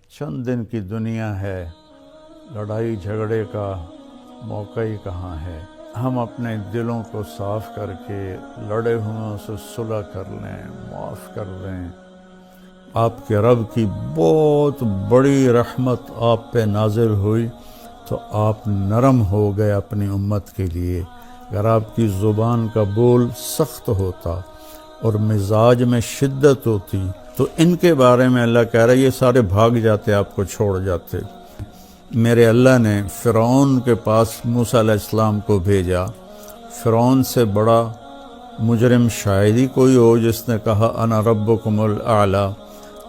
چند دن کی دنیا ہے، لڑائی جھگڑے کا موقع ہی کہاں ہے۔ ہم اپنے دلوں کو صاف کر کے لڑے ہوئوں سے صلح کر لیں، معاف کر لیں۔ آپ کے رب کی بہت بڑی رحمت آپ پہ نازل ہوئی تو آپ نرم ہو گئے اپنی امت کے لیے۔ اگر آپ کی زبان کا بول سخت ہوتا اور مزاج میں شدت ہوتی تو ان کے بارے میں اللہ کہہ رہا ہے یہ سارے بھاگ جاتے، آپ کو چھوڑ جاتے۔ میرے اللہ نے فرعون کے پاس موسیٰ علیہ السلام کو بھیجا۔ فرعون سے بڑا مجرم شاید ہی کوئی ہو جس نے کہا انا ربکم الاعلی۔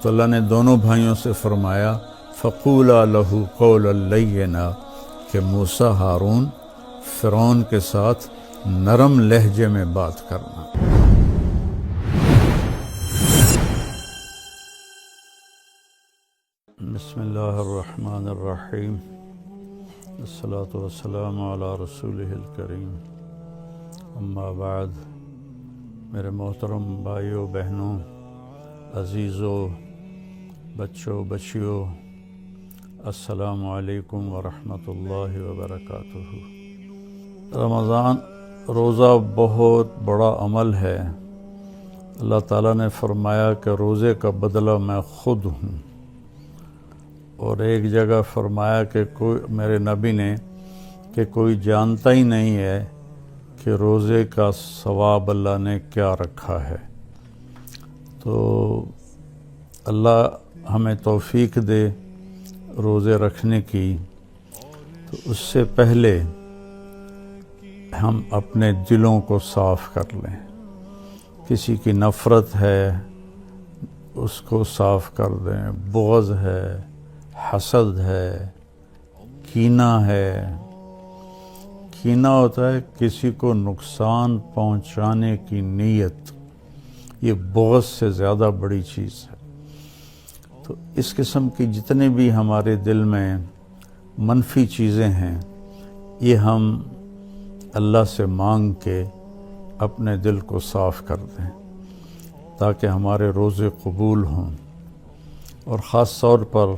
تو اللہ نے دونوں بھائیوں سے فرمایا فقولا لہ قولا لینا کہ موسیٰ ہارون فرعون کے ساتھ نرم لہجے میں بات کرنا۔ بسم اللہ الرحمن الرحیم، الصلاۃ والسلام علی رسولہ الکریم، اما بعد۔ میرے محترم بھائیوں بہنوں، عزیزوں، بچوں بچیوں، السلام علیکم ورحمۃ اللہ وبرکاتہ۔ رمضان روزہ بہت بڑا عمل ہے۔ اللہ تعالیٰ نے فرمایا کہ روزے کا بدلہ میں خود ہوں، اور ایک جگہ فرمایا کہ میرے نبی نے کہ کوئی جانتا ہی نہیں ہے کہ روزے کا ثواب اللہ نے کیا رکھا ہے۔ تو اللہ ہمیں توفیق دے روزے رکھنے کی۔ تو اس سے پہلے ہم اپنے دلوں کو صاف کر لیں۔ کسی کی نفرت ہے اس کو صاف کر دیں، بغض ہے، حسد ہے، کینہ ہے۔ کینہ ہوتا ہے کسی کو نقصان پہنچانے کی نیت، یہ بغض سے زیادہ بڑی چیز ہے۔ تو اس قسم کی جتنے بھی ہمارے دل میں منفی چیزیں ہیں، یہ ہم اللہ سے مانگ کے اپنے دل کو صاف کر دیں تاکہ ہمارے روزے قبول ہوں۔ اور خاص طور پر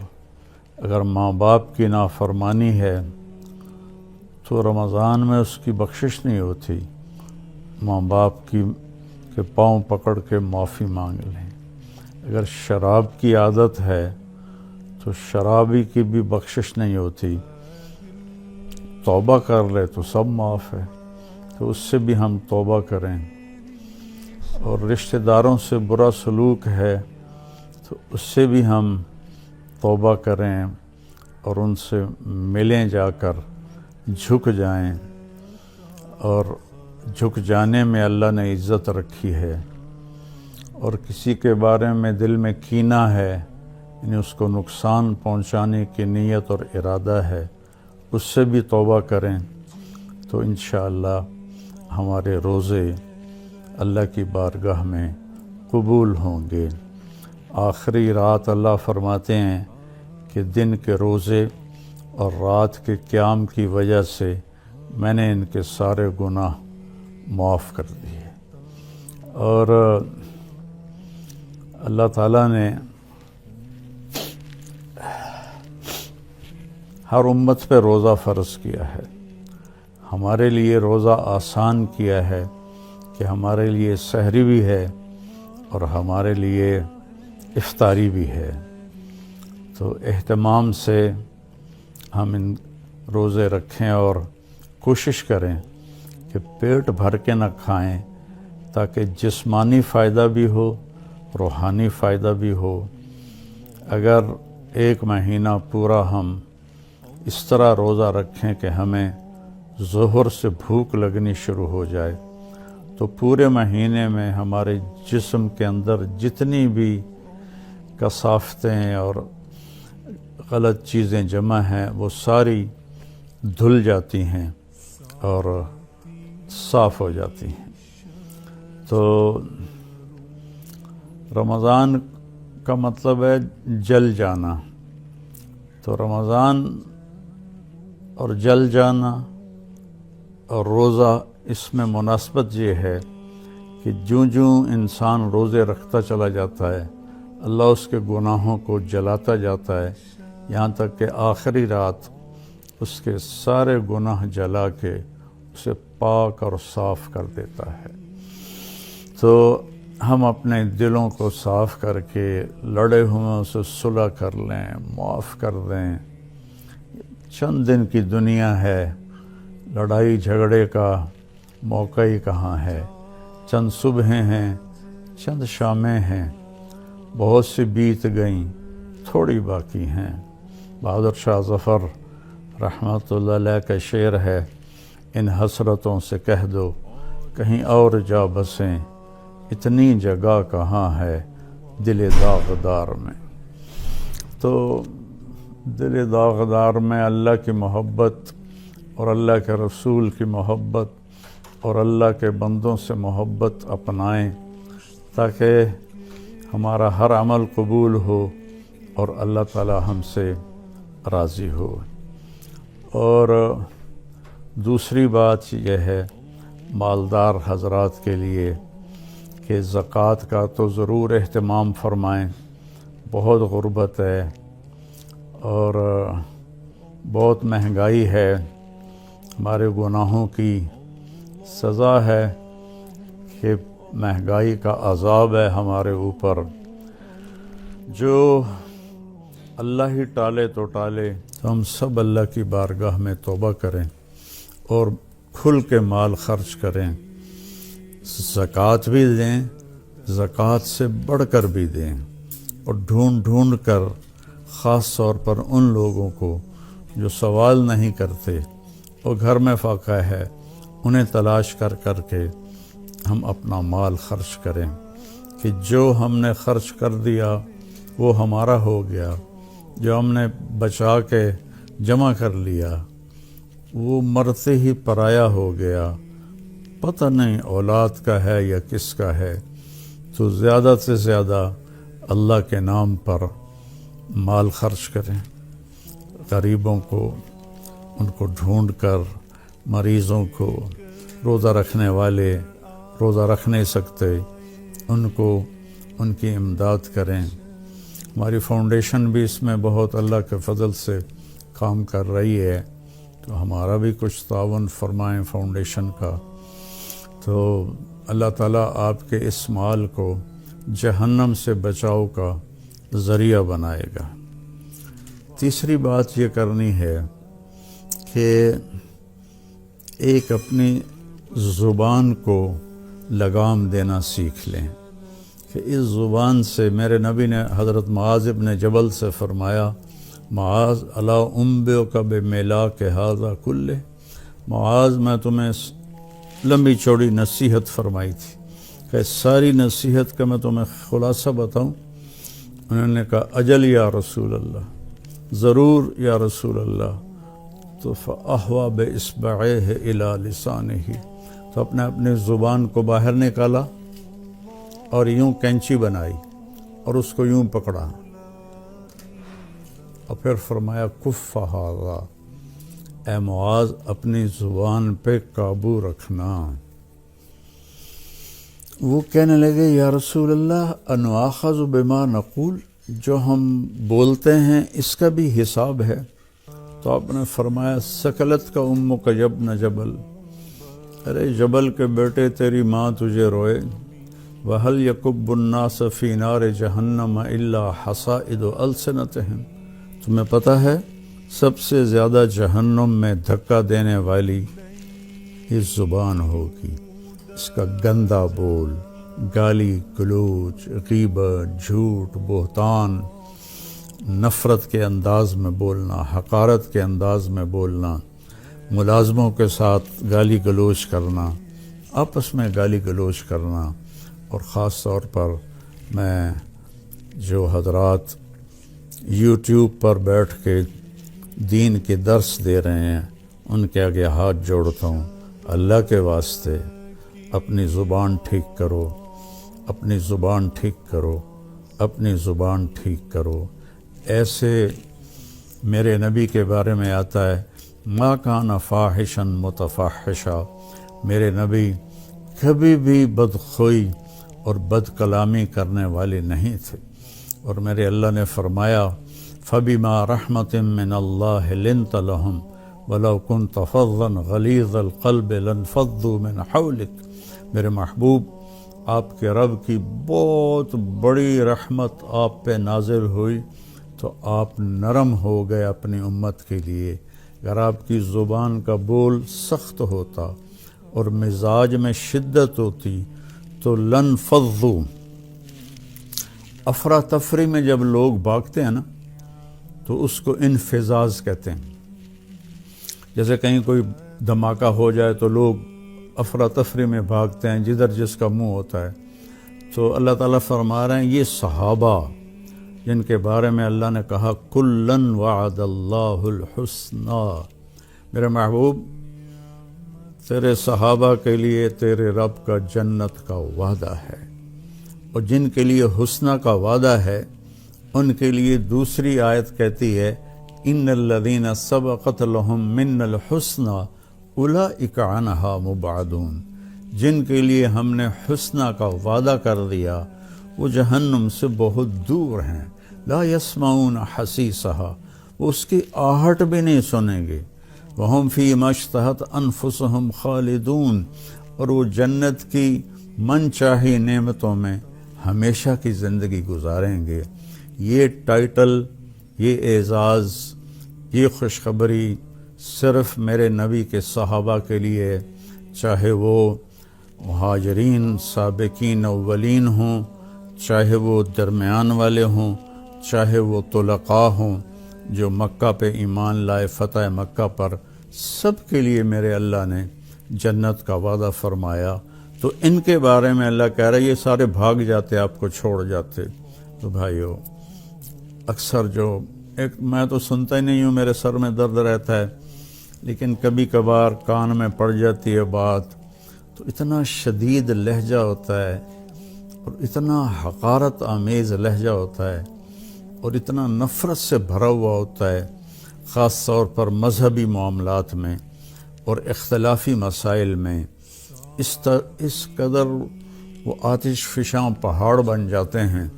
اگر ماں باپ کی نافرمانی ہے تو رمضان میں اس کی بخشش نہیں ہوتی۔ ماں باپ کے پاؤں پکڑ کے معافی مانگ لیں۔ اگر شراب کی عادت ہے تو شرابی کی بھی بخشش نہیں ہوتی، توبہ کر لے تو سب معاف ہے۔ تو اس سے بھی ہم توبہ کریں۔ اور رشتہ داروں سے برا سلوک ہے تو اس سے بھی ہم توبہ کریں اور ان سے ملیں، جا کر جھک جائیں۔ اور جھک جانے میں اللہ نے عزت رکھی ہے۔ اور کسی کے بارے میں دل میں کینہ ہے، یعنی اس کو نقصان پہنچانے کی نیت اور ارادہ ہے، اس سے بھی توبہ کریں تو انشاءاللہ ہمارے روزے اللہ کی بارگاہ میں قبول ہوں گے۔ آخری رات اللہ فرماتے ہیں کہ دن کے روزے اور رات کے قیام کی وجہ سے میں نے ان کے سارے گناہ معاف کر دیے۔ اور اللہ تعالیٰ نے ہر امت پہ روزہ فرض کیا ہے۔ ہمارے لیے روزہ آسان کیا ہے کہ ہمارے لیے سحری بھی ہے اور ہمارے لیے افطاری بھی ہے۔ تو اہتمام سے ہم ان روزے رکھیں اور کوشش کریں کہ پیٹ بھر کے نہ کھائیں تاکہ جسمانی فائدہ بھی ہو، روحانی فائدہ بھی ہو۔ اگر ایک مہینہ پورا ہم اس طرح روزہ رکھیں کہ ہمیں ظہر سے بھوک لگنی شروع ہو جائے تو پورے مہینے میں ہمارے جسم کے اندر جتنی بھی کثافتیں اور غلط چیزیں جمع ہیں وہ ساری دھل جاتی ہیں اور صاف ہو جاتی ہیں۔ تو رمضان کا مطلب ہے جل جانا۔ تو رمضان اور جل جانا اور روزہ، اس میں مناسبت یہ ہے کہ جوں انسان روزے رکھتا چلا جاتا ہے اللہ اس کے گناہوں کو جلاتا جاتا ہے یہاں تک کہ آخری رات اس کے سارے گناہ جلا کے اسے پاک اور صاف کر دیتا ہے۔ تو ہم اپنے دلوں کو صاف کر کے لڑے ہوئے سے صلح کر لیں، معاف کر دیں۔ چند دن کی دنیا ہے، لڑائی جھگڑے کا موقع ہی کہاں ہے، چند صبحیں ہیں، چند شامیں ہیں، بہت سی بیت گئیں، تھوڑی باقی ہیں۔ بہادر شاہ ظفر رحمۃ اللہ علیہ کا شعر ہے، ان حسرتوں سے کہہ دو کہیں اور جا بسیں، اتنی جگہ کہاں ہے دل داغدار میں۔ تو دل داغدار میں اللہ کی محبت اور اللہ کے رسول کی محبت اور اللہ کے بندوں سے محبت اپنائیں تاکہ ہمارا ہر عمل قبول ہو اور اللہ تعالی ہم سے راضی ہو۔ اور دوسری بات یہ ہے مالدار حضرات کے لیے کہ زکوٰۃ کا تو ضرور اہتمام فرمائیں، بہت غربت ہے اور بہت مہنگائی ہے، ہمارے گناہوں کی سزا ہے کہ مہنگائی کا عذاب ہے ہمارے اوپر۔ جو اللہ ہی ٹالے تو ٹالے، تو ہم سب اللہ کی بارگاہ میں توبہ کریں اور کھل کے مال خرچ کریں، زکوٰۃ بھی دیں، زکوٰۃ سے بڑھ کر بھی دیں، اور ڈھونڈ ڈھونڈ کر خاص طور پر ان لوگوں کو جو سوال نہیں کرتے اور گھر میں فاقہ ہے، انہیں تلاش کر کر کے ہم اپنا مال خرچ کریں کہ جو ہم نے خرچ کر دیا وہ ہمارا ہو گیا، جو ہم نے بچا کے جمع کر لیا وہ مرتے ہی پرایا ہو گیا، پتہ نہیں اولاد کا ہے یا کس کا ہے۔ تو زیادہ سے زیادہ اللہ کے نام پر مال خرچ کریں، غریبوں کو ان کو ڈھونڈ کر، مریضوں کو، روزہ رکھنے والے روزہ رکھ نہیں سکتے ان کو ان کی امداد کریں۔ ہماری فاؤنڈیشن بھی اس میں بہت اللہ کے فضل سے کام کر رہی ہے، تو ہمارا بھی کچھ تعاون فرمائیں فاؤنڈیشن کا، تو اللہ تعالیٰ آپ کے اس مال کو جہنم سے بچاؤ کا ذریعہ بنائے گا۔ تیسری بات یہ کرنی ہے کہ ایک اپنی زبان کو لگام دینا سیکھ لیں کہ اس زبان سے، میرے نبی نے حضرت معاذ ابن جبل سے فرمایا، معاذ الا انبئک بملاک ھذا کلہ، معاذ میں تمہیں لمبی چوڑی نصیحت فرمائی تھی کہ ساری نصیحت کا میں تمہیں خلاصہ بتاؤں؟ انہوں نے کہا اجل یا رسول اللہ، ضرور یا رسول اللہ۔ تو فأحوى بإصبعيه إلى لسانه، تو اپنے زبان کو باہر نکالا اور یوں کینچی بنائی اور اس کو یوں پکڑا، اور پھر فرمایا کف ھذا، اے معاذ اپنی زبان پہ قابو رکھنا۔ وہ کہنے لگے یا رسول اللہ انؤاخذ بما نقول، جو ہم بولتے ہیں اس کا بھی حساب ہے؟ تو آپ نے فرمایا سکلت کا امک یبن جبل، ارے جبل کے بیٹے تیری ماں تجھے روئے۔ وَهَلْ يَكُبُّ النَّاسَ فِي نَارِ جَهَنَّمَ إِلَّا حَصَائِدُ أَلْسِنَتِهِمْ، تمہیں پتہ ہے سب سے زیادہ جہنم میں دھکا دینے والی یہ زبان ہوگی، اس کا گندا بول، گالی گلوچ، غیبت، جھوٹ، بہتان، نفرت کے انداز میں بولنا، حقارت کے انداز میں بولنا، ملازموں کے ساتھ گالی گلوچ کرنا، آپس میں گالی گلوچ کرنا، اور خاص طور پر میں جو حضرات یوٹیوب پر بیٹھ کے دین کے درس دے رہے ہیں ان کے آگے ہاتھ جوڑتا ہوں، اللہ کے واسطے اپنی زبان ٹھیک کرو، اپنی زبان ٹھیک کرو، اپنی زبان ٹھیک کرو۔ ایسے میرے نبی کے بارے میں آتا ہے ما کان فاحشا متفحشا، میرے نبی کبھی بھی بدخوئی اور بد کلامی کرنے والے نہیں تھے۔ اور میرے اللہ نے فرمایا فَبِمَا رَحْمَةٍ مِّنَ اللَّهِ لِنْتَ لَهُمْ وَلَوْ كُنْتَ فَظًّا غَلِيظَ الْقَلْبِ لَانفَضُّوا مِنْ حَوْلِكَ، میرے محبوب آپ کے رب کی بہت بڑی رحمت آپ پہ نازل ہوئی تو آپ نرم ہو گئے اپنی امت کے لیے۔ اگر آپ کی زبان کا بول سخت ہوتا اور مزاج میں شدت ہوتی تو لانفضوا، افراتفری میں جب لوگ بھاگتے ہیں نا تو اس کو انفزاز کہتے ہیں۔ جیسے کہیں کوئی دھماکہ ہو جائے تو لوگ افراتفری میں بھاگتے ہیں جدھر جس کا منہ ہوتا ہے۔ تو اللہ تعالیٰ فرما رہے ہیں یہ صحابہ جن کے بارے میں اللہ نے کہا کُلًّا وعد اللہ الحسنی، میرے محبوب تیرے صحابہ کے لیے تیرے رب کا جنت کا وعدہ ہے، اور جن کے لیے حسنہ کا وعدہ ہے ان کے لیے دوسری آیت کہتی ہے ان الذین سبقت لہم من الحسنی اولئک عنہا مبعدون، جن کے لیے ہم نے حسنہ کا وعدہ کر دیا وہ جہنم سے بہت دور ہیں، لا یسمعون حسیسہا، وہ اس کی آہٹ بھی نہیں سنیں گے، وہم فی ما اشتہت انفسہم خالدون، اور وہ جنت کی من چاہی نعمتوں میں ہمیشہ کی زندگی گزاریں گے۔ یہ ٹائٹل، یہ اعزاز، یہ خوشخبری صرف میرے نبی کے صحابہ کے لیے، چاہے وہ مہاجرین سابقین اولین ہوں، چاہے وہ درمیان والے ہوں، چاہے وہ طلقاء ہوں جو مکہ پہ ایمان لائے فتح مکہ پر، سب کے لیے میرے اللہ نے جنت کا وعدہ فرمایا۔ تو ان کے بارے میں اللہ کہہ رہا ہے یہ سارے بھاگ جاتے آپ کو چھوڑ جاتے۔ تو بھائیو اکثر جو میں تو سنتا ہی نہیں ہوں، میرے سر میں درد رہتا ہے، لیکن کبھی کبھار کان میں پڑ جاتی ہے بات تو اتنا شدید لہجہ ہوتا ہے اور اتنا حقارت آمیز لہجہ ہوتا ہے اور اتنا نفرت سے بھرا ہوا ہوتا ہے، خاص طور پر مذہبی معاملات میں اور اختلافی مسائل میں اس قدر وہ آتش فشاں پہاڑ بن جاتے ہیں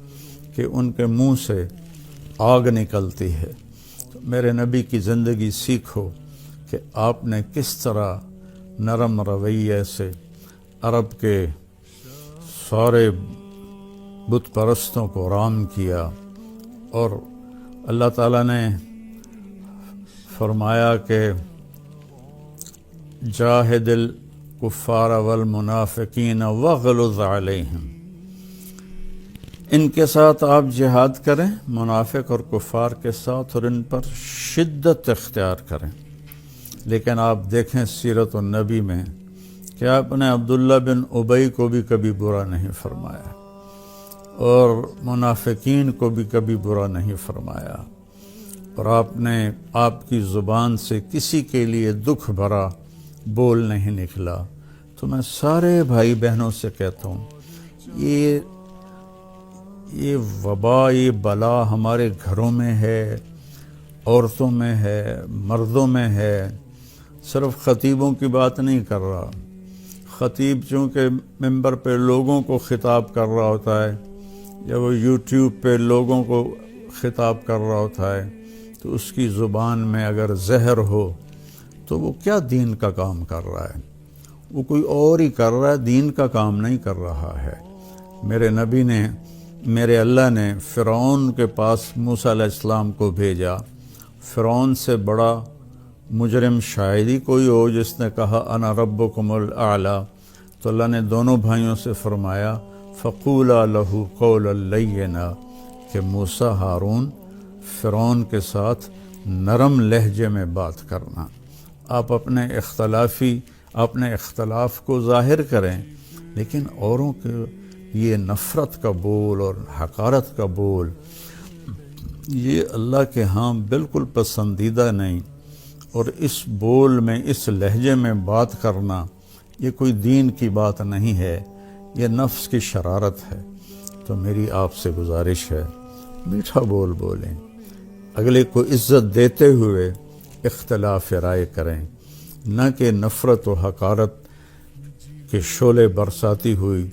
کہ ان کے منہ سے آگ نکلتی ہے۔ تو میرے نبی کی زندگی سیکھو کہ آپ نے کس طرح نرم رویے سے عرب کے سارے بت پرستوں کو رام کیا، اور اللہ تعالیٰ نے فرمایا کہ جاہد الکفار والمنافقین واغلظ علیہم، ان کے ساتھ آپ جہاد کریں، منافق اور کفار کے ساتھ، اور ان پر شدت اختیار کریں۔ لیکن آپ دیکھیں سیرت النبی میں کہ آپ نے عبداللہ بن ابی کو بھی کبھی برا نہیں فرمایا اور منافقین کو بھی کبھی برا نہیں فرمایا، اور آپ کی زبان سے کسی کے لیے دکھ بھرا بول نہیں نکلا۔ تو میں سارے بھائی بہنوں سے کہتا ہوں یہ وبا، یہ بلا ہمارے گھروں میں ہے، عورتوں میں ہے، مردوں میں ہے۔ صرف خطیبوں کی بات نہیں کر رہا، خطیب چونکہ ممبر پہ لوگوں کو خطاب کر رہا ہوتا ہے یا وہ یوٹیوب پہ لوگوں کو خطاب کر رہا ہوتا ہے، تو اس کی زبان میں اگر زہر ہو تو وہ کیا دین کا کام کر رہا ہے؟ وہ کوئی اور ہی کر رہا ہے، دین کا کام نہیں کر رہا ہے۔ میرے اللہ نے فرعون کے پاس موسیٰ علیہ السلام کو بھیجا۔ فرعون سے بڑا مجرم شاید ہی کوئی ہو جس نے کہا انا ربکم الاعلی۔ تو اللہ نے دونوں بھائیوں سے فرمایا فقولا لہ قولا لینا، کہ موسیٰ ہارون فرعون کے ساتھ نرم لہجے میں بات کرنا۔ آپ اپنے اختلاف کو ظاہر کریں، لیکن اوروں کے یہ نفرت کا بول اور حقارت کا بول یہ اللہ کے ہاں بالکل پسندیدہ نہیں، اور اس بول میں، اس لہجے میں بات کرنا یہ کوئی دین کی بات نہیں ہے، یہ نفس کی شرارت ہے۔ تو میری آپ سے گزارش ہے میٹھا بول بولیں، اگلے کو عزت دیتے ہوئے اختلاف رائے کریں، نہ کہ نفرت و حقارت کے شعلے برساتی ہوئی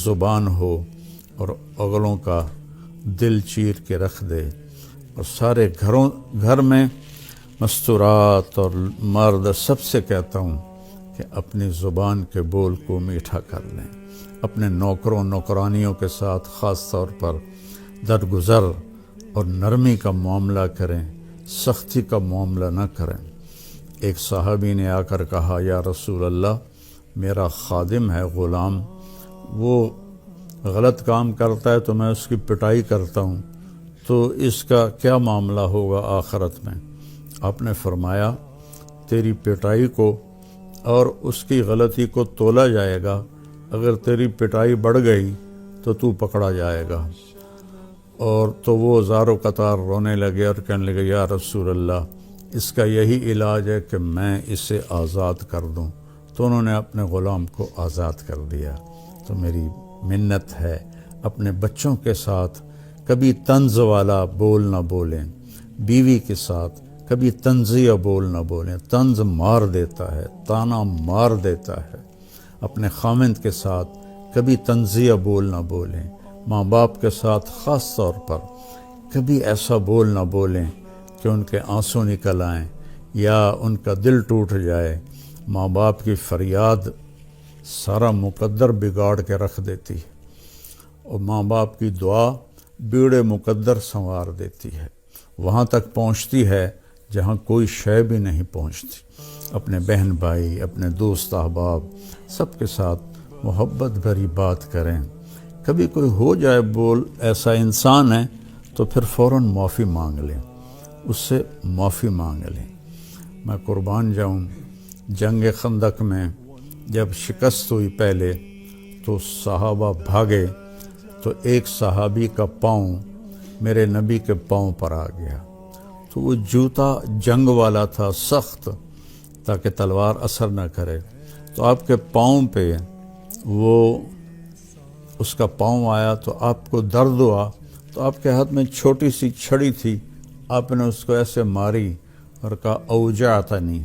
زبان ہو اور اگلوں کا دل چیر کے رکھ دے، اور سارے گھر میں مستورات اور مرد سب سے کہتا ہوں کہ اپنی زبان کے بول کو میٹھا کر لیں، اپنے نوکروں نوکرانیوں کے ساتھ خاص طور پر درگزر اور نرمی کا معاملہ کریں، سختی کا معاملہ نہ کریں۔ ایک صحابی نے آ کر کہا، یا رسول اللہ، میرا خادم ہے، غلام، وہ غلط کام کرتا ہے تو میں اس کی پٹائی کرتا ہوں، تو اس کا کیا معاملہ ہوگا آخرت میں؟ آپ نے فرمایا، تیری پٹائی کو اور اس کی غلطی کو تولا جائے گا، اگر تیری پٹائی بڑھ گئی تو تو پکڑا جائے گا۔ اور تو وہ زار و قطار رونے لگے اور کہنے لگے، یا رسول اللہ، اس کا یہی علاج ہے کہ میں اسے آزاد کر دوں۔ تو انہوں نے اپنے غلام کو آزاد کر دیا۔ تو میری منت ہے، اپنے بچوں کے ساتھ کبھی طنز والا بول نہ بولیں، بیوی کے ساتھ کبھی طنزیہ بول نہ بولیں، طنز مار دیتا ہے، طعنہ مار دیتا ہے۔ اپنے خاوند کے ساتھ کبھی طنزیہ بول نہ بولیں، ماں باپ کے ساتھ خاص طور پر کبھی ایسا بول نہ بولیں کہ ان کے آنسو نکل آئیں یا ان کا دل ٹوٹ جائے۔ ماں باپ کی فریاد سارا مقدر بگاڑ کے رکھ دیتی ہے، اور ماں باپ کی دعا بیڑے مقدر سنوار دیتی ہے، وہاں تک پہنچتی ہے جہاں کوئی شے بھی نہیں پہنچتی۔ اپنے بہن بھائی، اپنے دوست احباب سب کے ساتھ محبت بھری بات کریں۔ کبھی کوئی ہو جائے بول ایسا انسان ہے تو پھر فوراً معافی مانگ لیں، اس سے معافی مانگ لیں۔ میں قربان جاؤں، جنگ خندق میں جب شکست ہوئی پہلے تو صحابہ بھاگے، تو ایک صحابی کا پاؤں میرے نبی کے پاؤں پر آ گیا، تو وہ جوتا جنگ والا تھا، سخت، تاکہ تلوار اثر نہ کرے، تو آپ کے پاؤں پہ وہ اس کا پاؤں آیا تو آپ کو درد ہوا، تو آپ کے ہاتھ میں چھوٹی سی چھڑی تھی، آپ نے اس کو ایسے ماری اور کہا، اوجعتنی،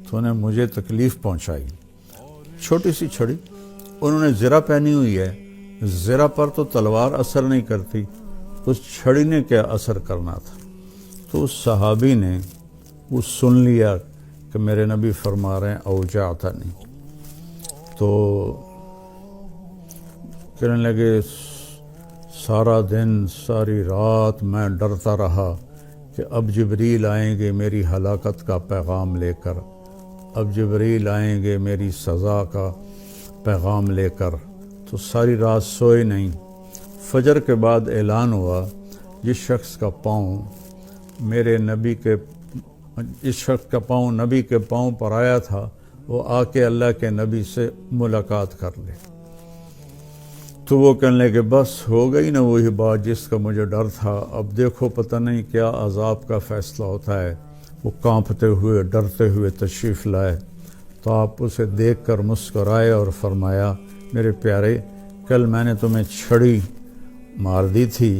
تو انہیں مجھے تکلیف پہنچائی۔ چھوٹی سی چھڑی، انہوں نے زرہ پہنی ہوئی ہے، زرہ پر تو تلوار اثر نہیں کرتی، اس چھڑی نے کیا اثر کرنا تھا؟ تو اس صحابی نے وہ سن لیا کہ میرے نبی فرما رہے ہیں اوجعتنی، تو کہنے لگے، سارا دن ساری رات میں ڈرتا رہا کہ اب جبریل آئیں گے میری ہلاکت کا پیغام لے کر، اب جبریل آئیں گے میری سزا کا پیغام لے کر، تو ساری رات سوئے نہیں۔ فجر کے بعد اعلان ہوا، جس شخص کا پاؤں نبی کے پاؤں پر آیا تھا، وہ آ کے اللہ کے نبی سے ملاقات کر لے۔ تو وہ کہنے لگے، بس ہو گئی نا وہی بات جس کا مجھے ڈر تھا، اب دیکھو پتہ نہیں کیا عذاب کا فیصلہ ہوتا ہے۔ وہ کانپتے ہوئے ڈرتے ہوئے تشریف لائے، تو آپ اسے دیکھ کر مسکرائے اور فرمایا، میرے پیارے، کل میں نے تمہیں چھڑی مار دی تھی،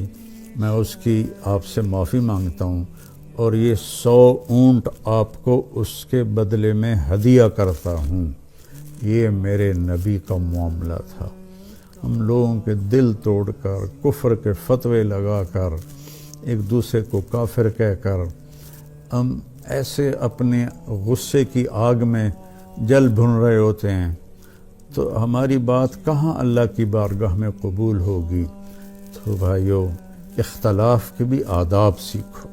میں اس کی آپ سے معافی مانگتا ہوں، اور یہ 100 اونٹ آپ کو اس کے بدلے میں ہدیہ کرتا ہوں۔ یہ میرے نبی کا معاملہ تھا۔ ہم لوگوں کے دل توڑ کر، کفر کے فتوے لگا کر، ایک دوسرے کو کافر کہہ کر، ہم ایسے اپنے غصے کی آگ میں جل بھن رہے ہوتے ہیں، تو ہماری بات کہاں اللہ کی بارگاہ میں قبول ہوگی؟ تو بھائیو، اختلاف کے بھی آداب سیکھو،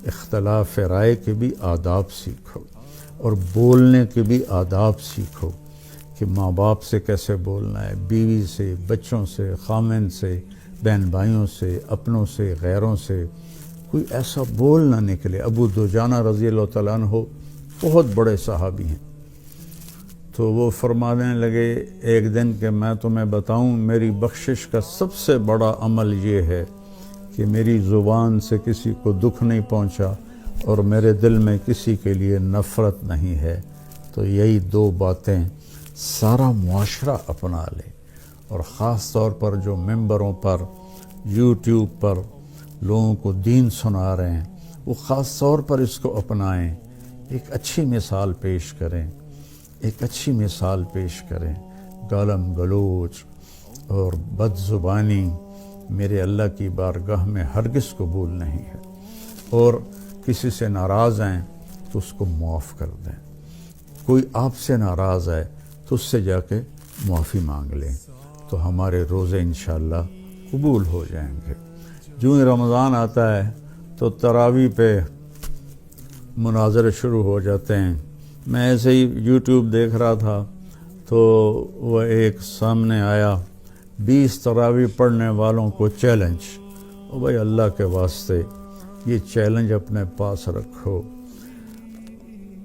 اختلاف رائے کے بھی آداب سیکھو، اور بولنے کے بھی آداب سیکھو کہ ماں باپ سے کیسے بولنا ہے، بیوی سے، بچوں سے، خامن سے، بہن بھائیوں سے، اپنوں سے، غیروں سے، کوئی ایسا بول نہ نکلے۔ ابو دجانہ رضی اللہ تعالیٰ عنہ بہت بڑے صحابی ہیں، تو وہ فرمانے لگے ایک دن کہ میں تمہیں بتاؤں، میری بخشش کا سب سے بڑا عمل یہ ہے کہ میری زبان سے کسی کو دکھ نہیں پہنچا اور میرے دل میں کسی کے لیے نفرت نہیں ہے۔ تو یہی 2 باتیں سارا معاشرہ اپنا لے، اور خاص طور پر جو ممبروں پر، یوٹیوب پر لوگوں کو دین سنا رہے ہیں، وہ خاص طور پر اس کو اپنائیں، ایک اچھی مثال پیش کریں، ایک اچھی مثال پیش کریں۔ گالم گلوچ اور بد زبانی میرے اللہ کی بارگاہ میں ہرگز قبول نہیں ہے، اور کسی سے ناراض ہیں تو اس کو معاف کر دیں، کوئی آپ سے ناراض ہے تو اس سے جا کے معافی مانگ لیں، تو ہمارے روزے انشاءاللہ قبول ہو جائیں گے۔ جو ہی رمضان آتا ہے تو تراویح پہ مناظرے شروع ہو جاتے ہیں۔ میں ایسے ہی یوٹیوب دیکھ رہا تھا تو وہ ایک سامنے آیا، 20 تراویح پڑھنے والوں کو چیلنج۔ او بھائی اللہ کے واسطے یہ چیلنج اپنے پاس رکھو۔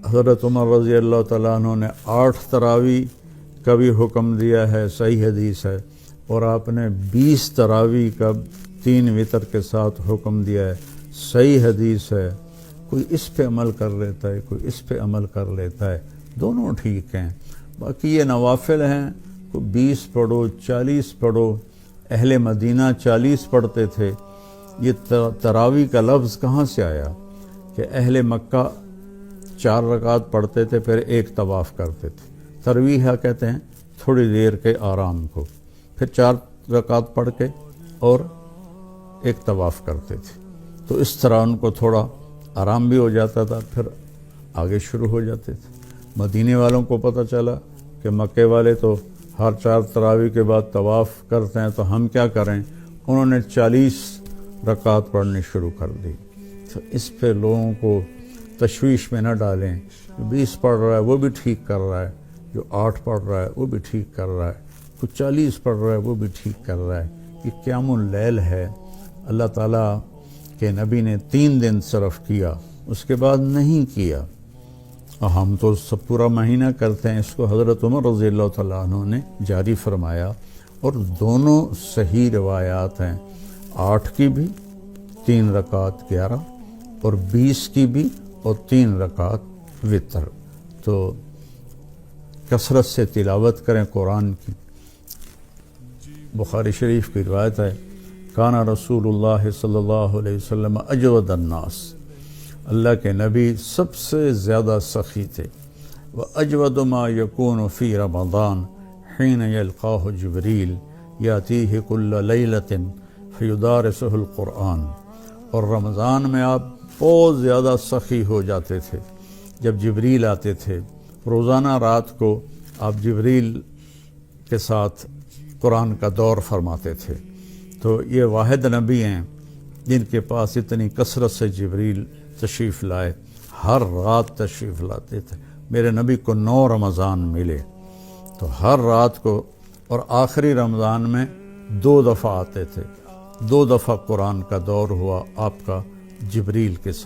حضرت عمر رضی اللہ تعالیٰ عنہ نے 8 تراویح کا بھی حکم دیا ہے، صحیح حدیث ہے، اور آپ نے 20 تراویح کا 3 وتر کے ساتھ حکم دیا ہے، صحیح حدیث ہے۔ کوئی اس پہ عمل کر لیتا ہے، کوئی اس پہ عمل کر لیتا ہے، دونوں ٹھیک ہیں۔ باقی یہ نوافل ہیں، کوئی 20 پڑھو، 40 پڑھو، اہل مدینہ 40 پڑھتے تھے۔ یہ تراویح کا لفظ کہاں سے آیا کہ اہل مکہ 4 رکعت پڑھتے تھے پھر ایک طواف کرتے تھے۔ ترویح کہتے ہیں تھوڑی دیر کے آرام کو، پھر 4 رکعت پڑھ کے اور ایک طواف کرتے تھے، تو اس طرح ان کو تھوڑا آرام بھی ہو جاتا تھا، پھر آگے شروع ہو جاتے تھے۔ مدینے والوں کو پتہ چلا کہ مکے والے تو ہر 4 تراویح کے بعد طواف کرتے ہیں، تو ہم کیا کریں؟ انہوں نے 40 رکعت پڑھنی شروع کر دی۔ تو اس پہ لوگوں کو تشویش میں نہ ڈالیں۔ جو 20 پڑھ رہا ہے وہ بھی ٹھیک کر رہا ہے، جو 8 پڑھ رہا ہے وہ بھی ٹھیک کر رہا ہے، کوئی 40 پڑھ رہا ہے وہ بھی ٹھیک کر رہا ہے۔ یہ قیام اللیل ہے، اللہ تعالیٰ کے نبی نے 3 دن صرف کیا، اس کے بعد نہیں کیا، اور ہم تو سب پورا مہینہ کرتے ہیں۔ اس کو حضرت عمر رضی اللہ تعالیٰ عنہ نے جاری فرمایا، اور دونوں صحیح روایات ہیں، 8 کی بھی 3 رکعت 11، اور 20 کی بھی اور 3 رکعت وتر۔ تو کثرت سے تلاوت کریں قرآن کی۔ بخاری شریف کی روایت ہے، کانا رسول اللہ صلی اللہ علیہ وسلم اجود الناس، اللہ کے نبی سب سے زیادہ سخی تھے۔ وَأَجْوَدُ مَا يَكُونُ فِي رَمَضَانَ حِينَ يَلْقَاهُ جِبْرِيلُ يَأْتِيهِ كُلَّ لَيْلَةٍ فَيُدَارِسُهُ الْقُرْآنَ، اور رمضان میں آپ بہت زیادہ سخی ہو جاتے تھے جب جبریل آتے تھے۔ روزانہ رات کو آپ جبریل کے ساتھ قرآن کا دور فرماتے تھے۔ تو یہ واحد نبی ہیں جن کے پاس اتنی کثرت سے جبریل تشریف لائے، ہر رات تشریف لاتے تھے۔ میرے نبی کو 9 رمضان ملے، تو ہر رات کو، اور آخری رمضان میں 2 دفعہ آتے تھے، 2 دفعہ قرآن کا دور ہوا آپ کا جبریل کے ساتھ۔